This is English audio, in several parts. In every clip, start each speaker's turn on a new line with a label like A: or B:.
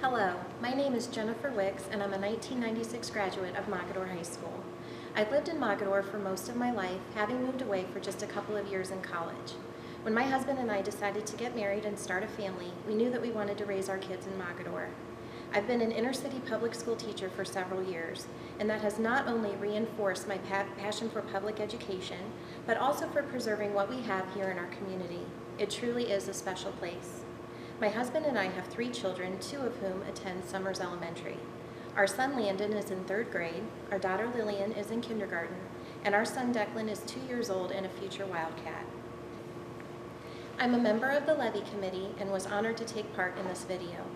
A: Hello, my name is Jennifer Wicks and I'm a 1996 graduate of Mogadore High School. I've lived in Mogadore for most of my life, having moved away for just a couple of years in college. When my husband and I decided to get married and start a family, we knew that we wanted to raise our kids in Mogadore. I've been an inner-city public school teacher for several years, and that has not only reinforced my passion for public education, but also for preserving what we have here in our community. It truly is a special place. My husband and I have 3 children, 2 of whom attend Summers Elementary. Our son Landon is in 3rd grade, our daughter Lillian is in kindergarten, and our son Declan is 2 years old and a future Wildcat. I'm a member of the Levy Committee and was honored to take part in this video.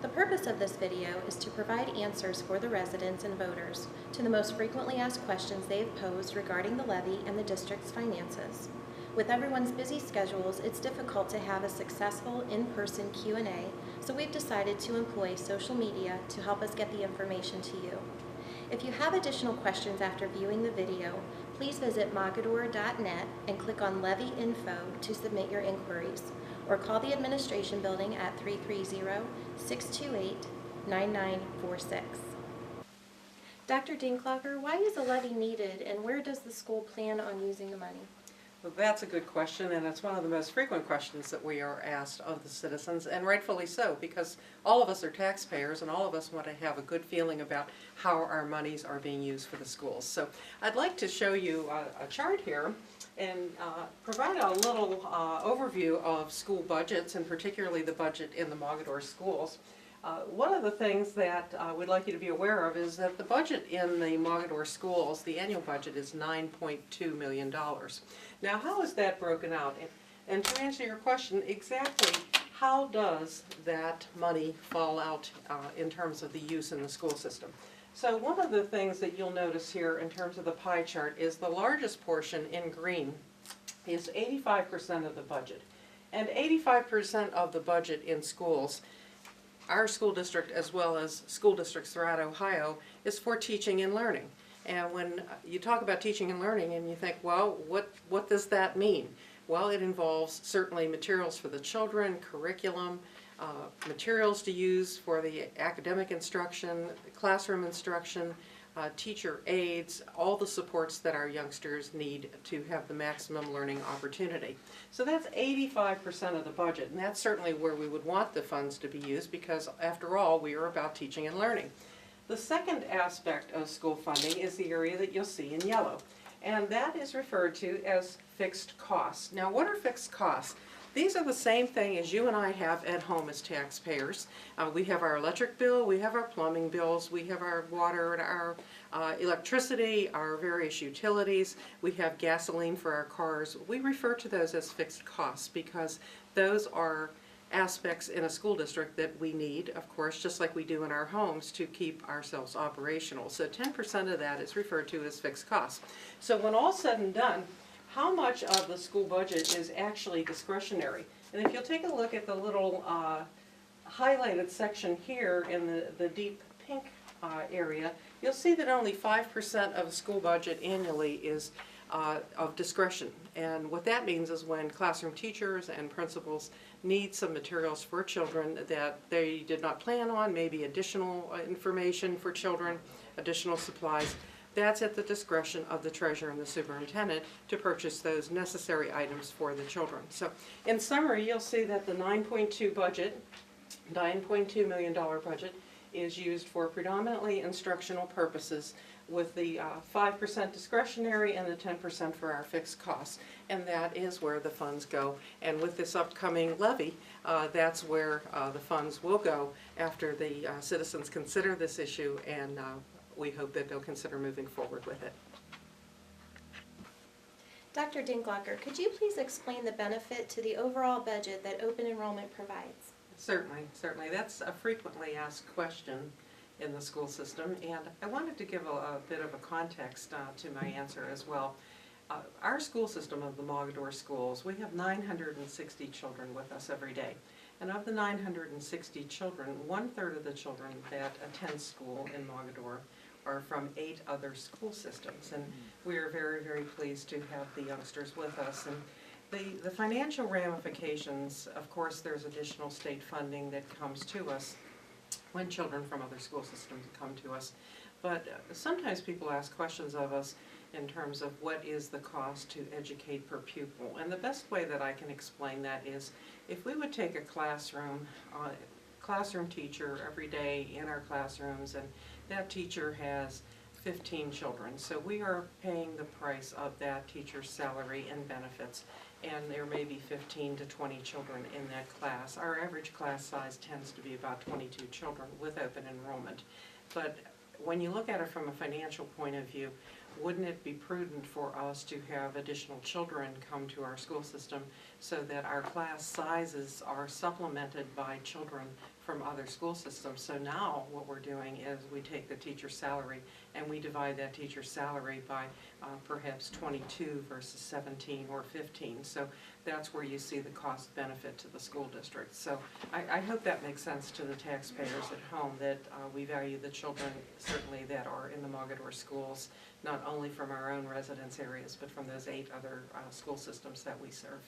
A: The purpose of this video is to provide answers for the residents and voters to the most frequently asked questions they have posed regarding the levy and the district's finances. With everyone's busy schedules, it's difficult to have a successful in-person Q&A, so we've decided to employ social media to help us get the information to you. If you have additional questions after viewing the video, please visit mogadore.net and click on Levy Info to submit your inquiries, or call the administration building at 330-628-9946. Dr. Dinklager, why is a levy needed and where does the school plan on using the money?
B: Well, that's a good question, and it's one of the most frequent questions that we are asked of the citizens, and rightfully so, because all of us are taxpayers and all of us want to have a good feeling about how our monies are being used for the schools. So I'd like to show you a chart here and provide a little overview of school budgets, and particularly the budget in the Mogadore schools. One of the things that we'd like you to be aware of is that the budget in the Mogadore schools, the annual budget, is $9.2 million. Now, how is that broken out? And to answer your question, exactly how does that money fall out in terms of the use in the school system? So one of the things that you'll notice here in terms of the pie chart is the largest portion in green is 85% of the budget. And 85% of the budget in schools, our school district as well as school districts throughout Ohio, is for teaching and learning. And when you talk about teaching and learning and you think, well, what does that mean? Well, it involves certainly materials for the children, curriculum, materials to use for the academic instruction, classroom instruction, teacher aids, all the supports that our youngsters need to have the maximum learning opportunity. So that's 85% of the budget, and that's certainly where we would want the funds to be used because, after all, we are about teaching and learning. The second aspect of school funding is the area that you'll see in yellow, and that is referred to as fixed costs. Now, what are fixed costs? These are the same thing as you and I have at home as taxpayers. We have our electric bill, we have our plumbing bills, we have our water and our electricity, our various utilities, we have gasoline for our cars. We refer to those as fixed costs because those are aspects in a school district that we need, of course, just like we do in our homes, to keep ourselves operational. So 10% of that is referred to as fixed costs. So when all's said and done, how much of the school budget is actually discretionary? And if you'll take a look at the little highlighted section here in the deep pink area, you'll see that only 5% of the school budget annually is of discretion. And what that means is when classroom teachers and principals need some materials for children that they did not plan on, maybe additional information for children, additional supplies, that's at the discretion of the treasurer and the superintendent to purchase those necessary items for the children. So in summary, you'll see that the $9.2 million budget is used for predominantly instructional purposes, with the 5% discretionary and the 10% for our fixed costs. And that is where the funds go. And with this upcoming levy, that's where the funds will go after the citizens consider this issue, and we hope that they'll consider moving forward with it.
A: Dr. Dinklager, could you please explain the benefit to the overall budget that open enrollment provides?
B: Certainly, certainly. That's a frequently asked question in the school system, and I wanted to give a bit of a context to my answer as well. Our school system of the Mogadore schools, we have 960 children with us every day. And of the 960 children, 1/3 of the children that attend school in Mogadore are from 8 other school systems. And we are very, very pleased to have the youngsters with us. And the financial ramifications, of course, there's additional state funding that comes to us. when children from other school systems come to us. But sometimes people ask questions of us in terms of what is the cost to educate per pupil. And the best way that I can explain that is if we would take a classroom teacher every day in our classrooms, and that teacher has 15 children. So we are paying the price of that teacher's salary and benefits, and there may be 15 to 20 children in that class. Our average class size tends to be about 22 children with open enrollment. But when you look at it from a financial point of view, wouldn't it be prudent for us to have additional children come to our school system so that our class sizes are supplemented by children from other school systems? So now what we're doing is we take the teacher's salary and we divide that teacher's salary by perhaps 22 versus 17 or 15. So that's where you see the cost benefit to the school district. So I hope that makes sense to the taxpayers at home, that we value the children certainly that are in the Mogadore schools, not only from our own residence areas, but from those 8 other school systems that we serve.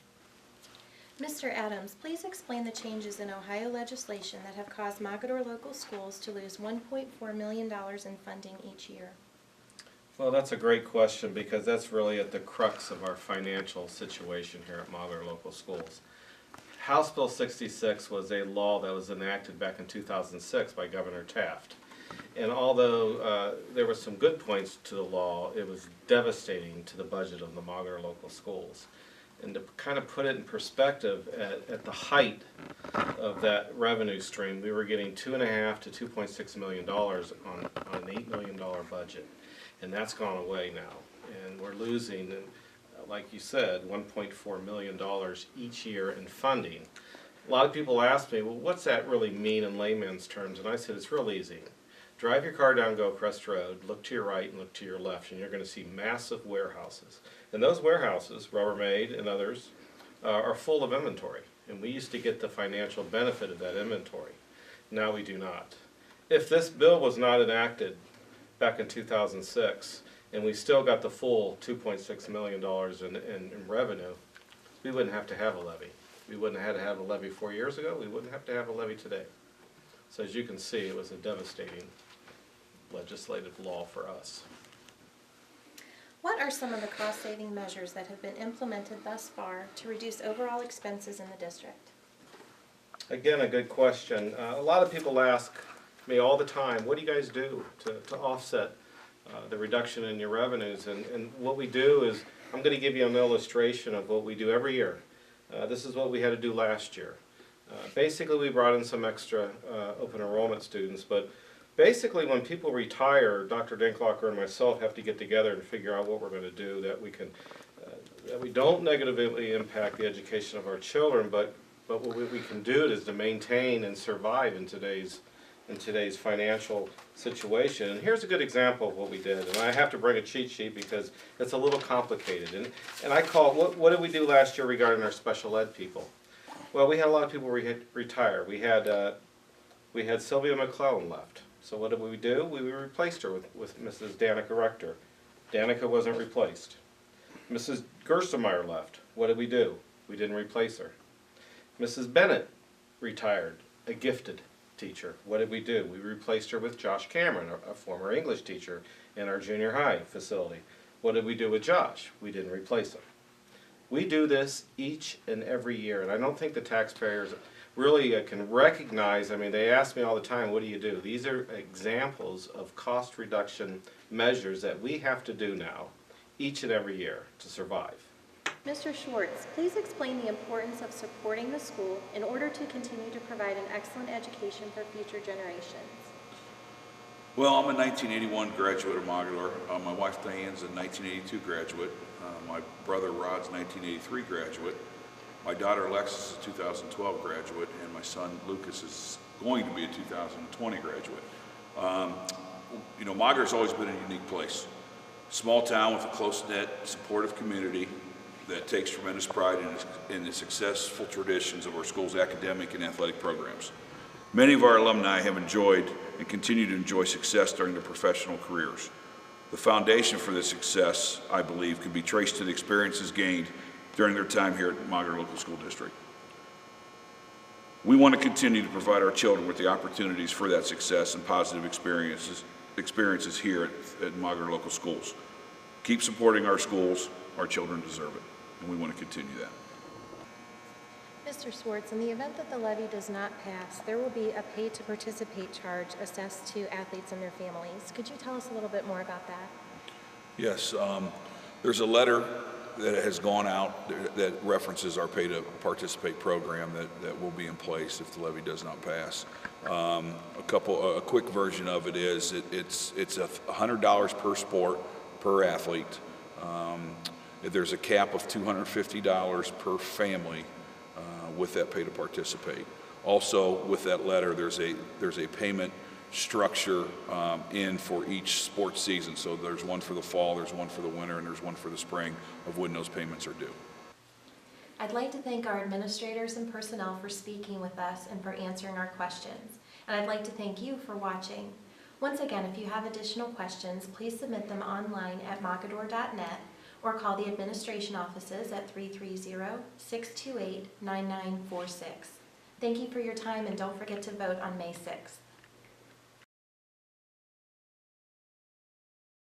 A: Mr. Adams, please explain the changes in Ohio legislation that have caused Mogadore Local Schools to lose $1.4 million in funding each year.
C: Well, that's a great question because that's really at the crux of our financial situation here at Mogadore Local Schools. House Bill 66 was a law that was enacted back in 2006 by Governor Taft. And although there were some good points to the law, it was devastating to the budget of the Mogadore Local Schools. And to kind of put it in perspective, at the height of that revenue stream, we were getting $2.5 to $2.6 million on an $8 million budget. And that's gone away now. And we're losing, like you said, $1.4 million each year in funding. A lot of people ask me, well, what's that really mean in layman's terms? And I said, it's real easy. Drive your car down Gilchrist Road, look to your right and look to your left, and you're going to see massive warehouses. And those warehouses, Rubbermaid and others, are full of inventory. And we used to get the financial benefit of that inventory. Now we do not. If this bill was not enacted back in 2006, and we still got the full $2.6 million in revenue, we wouldn't have to have a levy. We wouldn't have had to have a levy 4 years ago. We wouldn't have to have a levy today. So as you can see, it was a devastating legislative law for us.
A: What are some of the cost-saving measures that have been implemented thus far to reduce overall expenses in the district?
C: Again, a good question. A lot of people ask me all the time, what do you guys do to offset the reduction in your revenues? And what we do is, I'm going to give you an illustration of what we do every year. This is what we had to do last year. Basically, we brought in some extra open enrollment students, but basically when people retire, Dr. Dinklocker and myself have to get together and figure out what we're going to do that we can, that we don't negatively impact the education of our children, but what we can do is to maintain and survive in today's financial situation. And here's a good example of what we did, and I have to bring a cheat sheet because it's a little complicated. And I call it, what did we do last year regarding our special ed people? Well, we had a lot of people retire. We had Sylvia McClellan left. So what did we do? We replaced her with Mrs. Danica Rector. Danica wasn't replaced. Mrs. Gerstemeyer left. What did we do? We didn't replace her. Mrs. Bennett retired, a gifted teacher. What did we do? We replaced her with Josh Cameron, a former English teacher in our junior high facility. What did we do with Josh? We didn't replace him. We do this each and every year, and I don't think the taxpayers really can recognize. I mean, they ask me all the time, what do you do? These are examples of cost reduction measures that we have to do now each and every year to survive.
A: Mr. Schwartz, please explain the importance of supporting the school in order to continue to provide an excellent education for future generations.
D: Well, I'm a 1981 graduate of Mogadore. My wife Diane's a 1982 graduate. My brother Rod's 1983 graduate. My daughter Alexis is a 2012 graduate, and my son Lucas is going to be a 2020 graduate. You know, Mogadore's always been a unique place. Small town with a close-knit, supportive community that takes tremendous pride in the successful traditions of our school's academic and athletic programs. Many of our alumni have enjoyed and continue to enjoy success during their professional careers. The foundation for this success, I believe, can be traced to the experiences gained during their time here at Mogadore Local School District. We want to continue to provide our children with the opportunities for that success and positive experiences here at Mogadore Local Schools. Keep supporting our schools. Our children deserve it, and we want to continue that.
A: Mr. Swartz, in the event that the levy does not pass, there will be a pay-to-participate charge assessed to athletes and their families. Could you tell us a little bit more about that?
D: Yes, there's a letter that has gone out that references our pay-to-participate program that will be in place if the levy does not pass. A quick version of it is it's $100 per sport per athlete. There's a cap of $250 per family with that pay to participate. Also, with that letter, there's a payment structure in for each sports season. So there's one for the fall, there's one for the winter, and there's one for the spring of when those payments are due.
A: I'd like to thank our administrators and personnel for speaking with us and for answering our questions. And I'd like to thank you for watching. Once again, if you have additional questions, please submit them online at mogadore.net or call the administration offices at 330-628-9946. Thank you for your time, and don't forget to vote on May 6th.